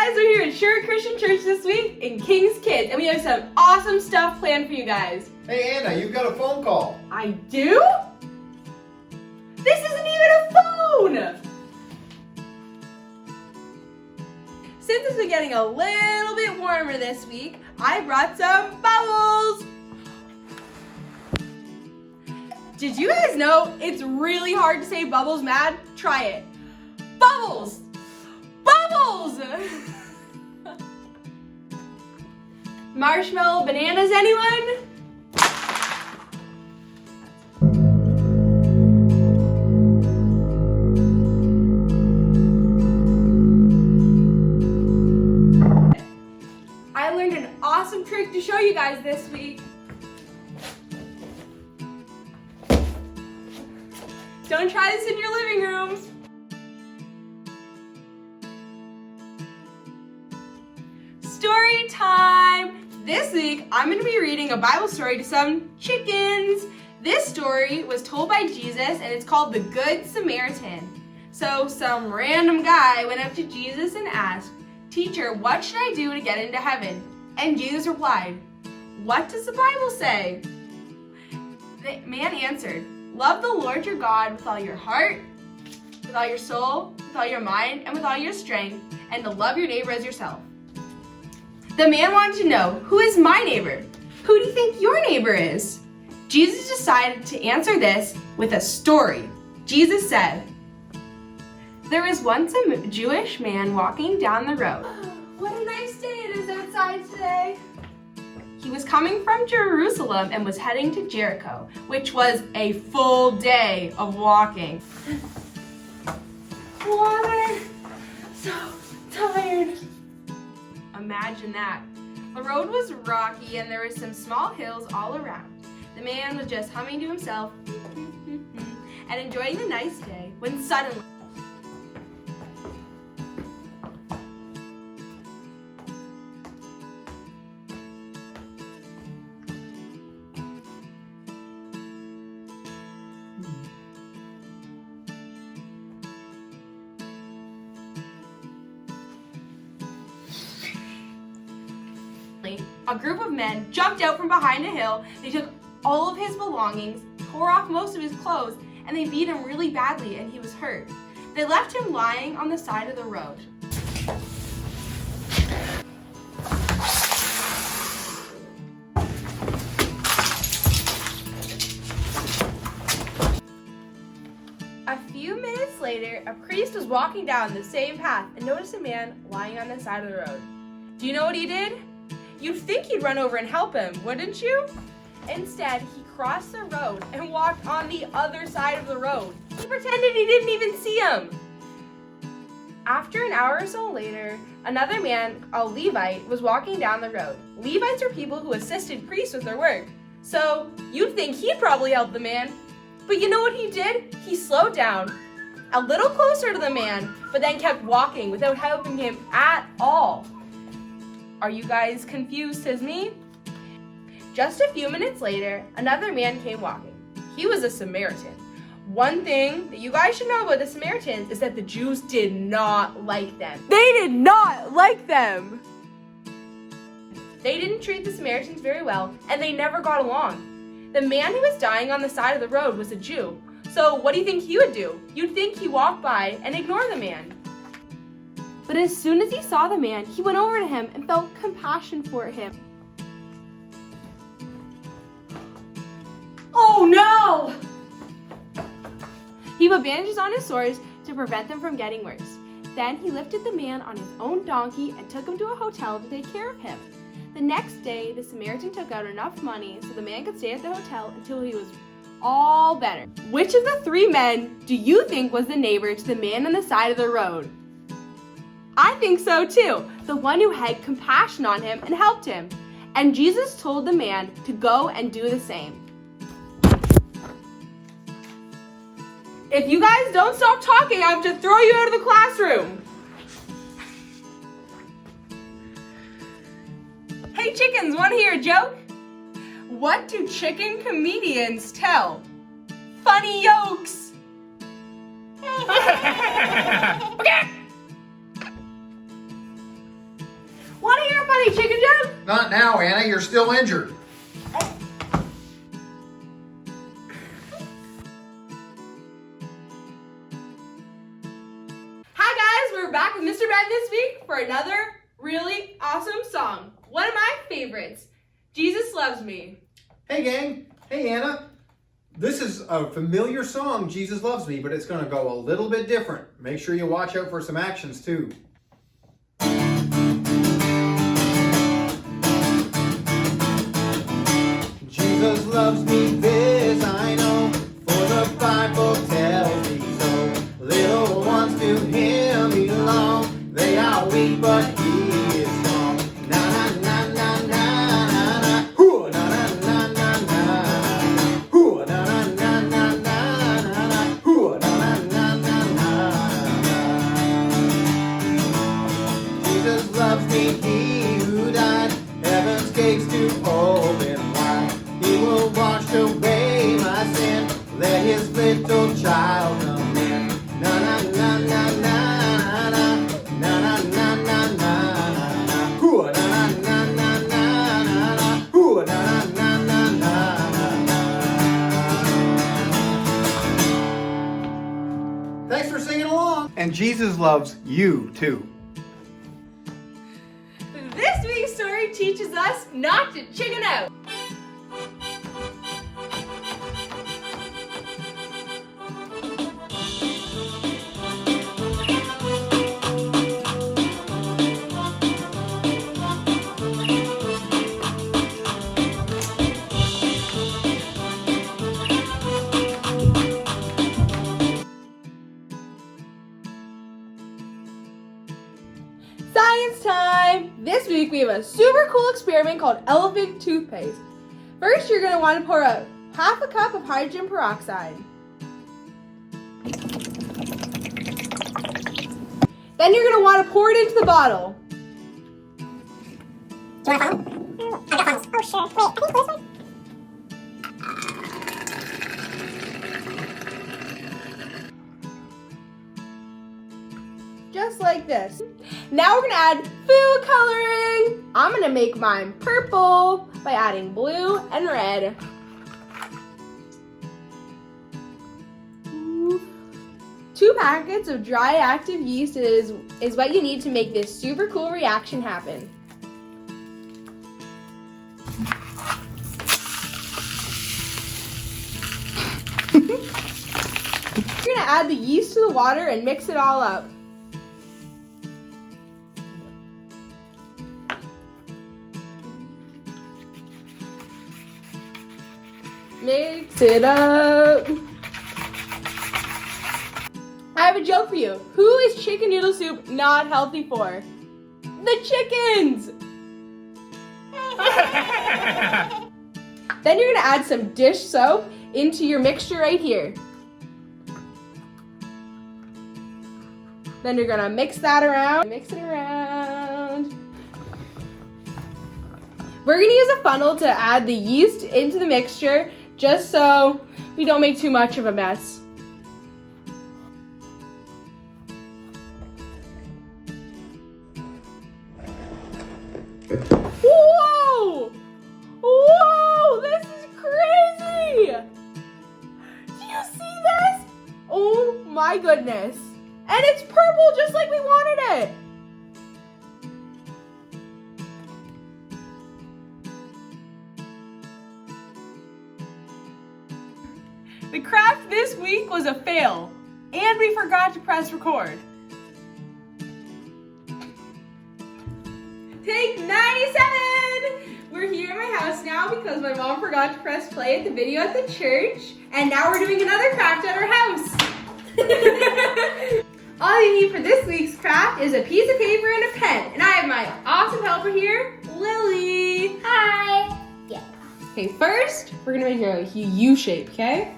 guys, we're here at Sure Christian Church this week in King's Kids, and we have some awesome stuff planned for you guys. Hey Anna, you've got a phone call. I do? This isn't even a phone! Since it's been getting a little bit warmer this week, I brought some bubbles! Did you guys know it's really hard to say bubbles mad? Try it. Bubbles! Bubbles! Marshmallow bananas, anyone? I learned an awesome trick to show you guys this week. Don't try this in your living rooms. Story time! This week, I'm going to be reading a Bible story to some chickens. This story was told by Jesus, and it's called The Good Samaritan. So, some random guy went up to Jesus and asked, "Teacher, what should I do to get into heaven?" And Jesus replied, "What does the Bible say?" The man answered, "Love the Lord your God with all your heart, with all your soul, with all your mind, and with all your strength, and to love your neighbor as yourself." The man wanted to know, who is my neighbor? Who do you think your neighbor is? Jesus decided to answer this with a story. Jesus said, "There was once a Jewish man walking down the road." What a nice day it is outside today. He was coming from Jerusalem and was heading to Jericho, which was a full day of walking. Water, so tired. Imagine that. The road was rocky and there were some small hills all around. The man was just humming to himself and enjoying the nice day when suddenly a group of men jumped out from behind a hill. They took all of his belongings, tore off most of his clothes, and they beat him really badly and he was hurt. They left him lying on the side of the road. A few minutes later, a priest was walking down the same path and noticed a man lying on the side of the road. Do you know what he did? You'd think he'd run over and help him, wouldn't you? Instead, he crossed the road and walked on the other side of the road. He pretended he didn't even see him. After an hour or so later, another man, a Levite, was walking down the road. Levites are people who assisted priests with their work. So you'd think he'd probably help the man. But you know what he did? He slowed down a little closer to the man, but then kept walking without helping him at all. Are you guys confused as me? Just a few minutes later, another man came walking. He was a Samaritan. One thing that you guys should know about the Samaritans is that the Jews did not like them. They did not like them! They didn't treat the Samaritans very well, and they never got along. The man who was dying on the side of the road was a Jew. So what do you think he would do? You'd think he walked by and ignored the man. But as soon as he saw the man, he went over to him and felt compassion for him. Oh no! He put bandages on his sores to prevent them from getting worse. Then he lifted the man on his own donkey and took him to a hotel to take care of him. The next day, the Samaritan took out enough money so the man could stay at the hotel until he was all better. Which of the three men do you think was the neighbor to the man on the side of the road? I think so too, the one who had compassion on him and helped him. And Jesus told the man to go and do the same. If you guys don't stop talking, I have to throw you out of the classroom. Hey chickens, want to hear a joke? What do chicken comedians tell? Funny yolks. Okay. me a chicken joke? Not now, Anna. You're still injured. Hi guys, we're back with Mr. Ben this week for another really awesome song. One of my favorites, Jesus Loves Me. Hey, gang. Hey, Anna. This is a familiar song, Jesus Loves Me, but it's going to go a little bit different. Make sure you watch out for some actions, too. Jesus loves me, this I know, for the Bible tells me so. Little ones to him belong, they are weak but he is strong. Na na na na na na na, hoo na na na na na, hoo na na na na na na, hoo na na na na na. Jesus loves me, he who died, heaven's gates to open wide. He will wash away my sin. Let his little child come in. Na na na na na na na na na na na na. Hoo na na na na na na. Hoo na na na na na. Thanks for singing along. And Jesus loves you too. This week's story teaches us not to chicken out. Science time! This week we have a super cool experiment called elephant toothpaste. First, you're going to want to pour out half a cup of hydrogen peroxide. Then you're going to want to pour it into the bottle. Do you want to follow? I got funnels. Oh, sure. Wait, I think this one. Just like this. Now we're gonna add food coloring. I'm gonna make mine purple by adding blue and red. Ooh. 2 packets of dry active yeast is what you need to make this super cool reaction happen. You're gonna add the yeast to the water and mix it all up. Mix it up. I have a joke for you. Who is chicken noodle soup not healthy for? The chickens! Then you're gonna add some dish soap into your mixture right here. Then you're gonna mix that around. Mix it around. We're gonna use a funnel to add the yeast into the mixture just so we don't make too much of a mess. Whoa! Whoa! This is crazy! Do you see this? Oh my goodness. And it's purple just like we wanted it. The craft this week was a fail, and we forgot to press record. Take 97! We're here at my house now because my mom forgot to press play at the video at the church, and now we're doing another craft at our house. All you need for this week's craft is a piece of paper and a pen, and I have my awesome helper here, Lily. Hi. Yeah. Okay, first, we're gonna make a U shape, okay?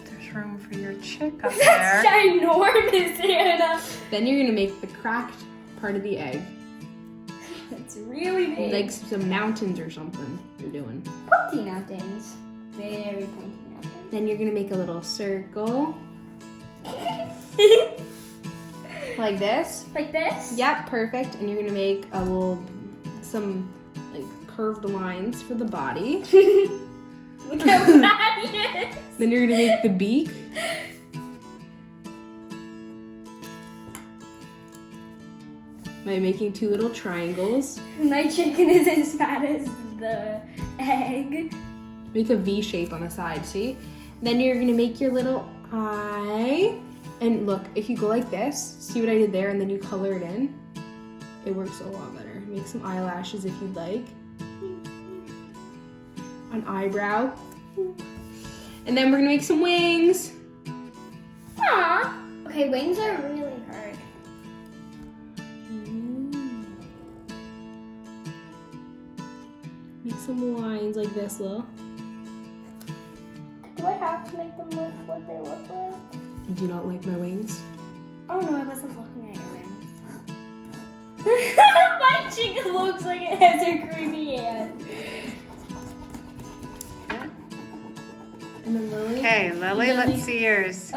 There's room for your chick up That's there. ginormous, Anna. Then you're gonna make the cracked part of the egg. That's really big. Like some mountains or something you're doing. pointy mountains. Very pointy mountains. Then you're gonna make a little circle. Like this? Like this? Yep, perfect. And you're gonna make some like curved lines for the body. Look how bad it is. Then you're gonna make the beak. By making 2 little triangles. My chicken is as fat as the egg. Make a V shape on the side, see? Then you're gonna make your little eye. And look, if you go like this, see what I did there, and then you color it in, it works a lot better. Make some eyelashes if you'd like. An eyebrow. And then we're gonna make some wings. Aww. Okay, wings are really hard. Make some lines like this, Lil. Do I have to make them look what they look like? Do you not like my wings? Oh no, I wasn't looking at your wings. My chicken looks like it has a creepy hand. And then Lily. Okay, Lily, let's see yours.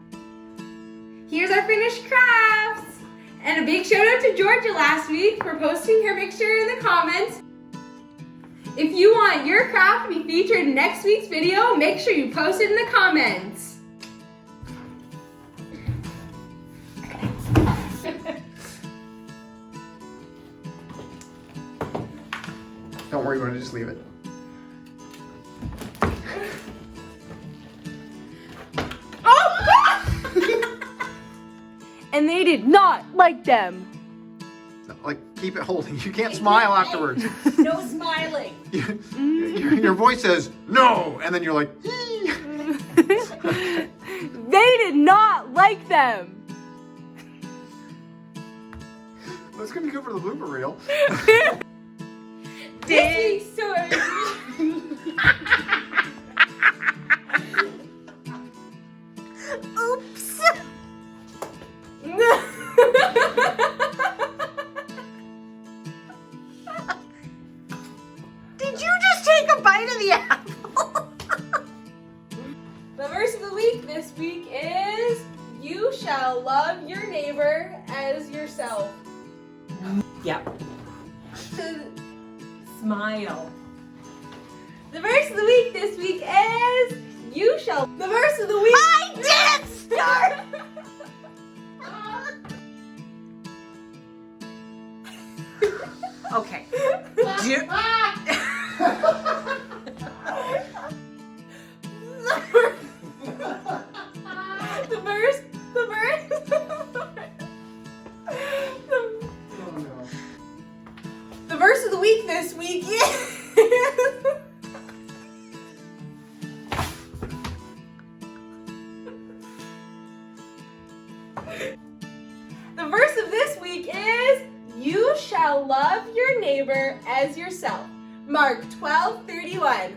Here's our finished crafts! And a big shout out to Georgia last week for posting her picture in the comments. If you want your craft to be featured in next week's video, make sure you post it in the comments. Don't worry, we're gonna just leave it. Oh! And they did not like them. Like, keep it holding. You can't smile afterwards. No smiling. Your voice says, no! And then you're like, They did not like them. that's gonna be good for the blooper reel. This week's story. Oops. Did you just take a bite of the apple? The verse of the week this week is, you shall love your neighbor as yourself. Yep. Smile. The verse of the week this week is, you shall. The verse of the week. I didn't start! Okay. The verse of the week this week is. The verse of this week is, you shall love your neighbor as yourself. Mark 12:31.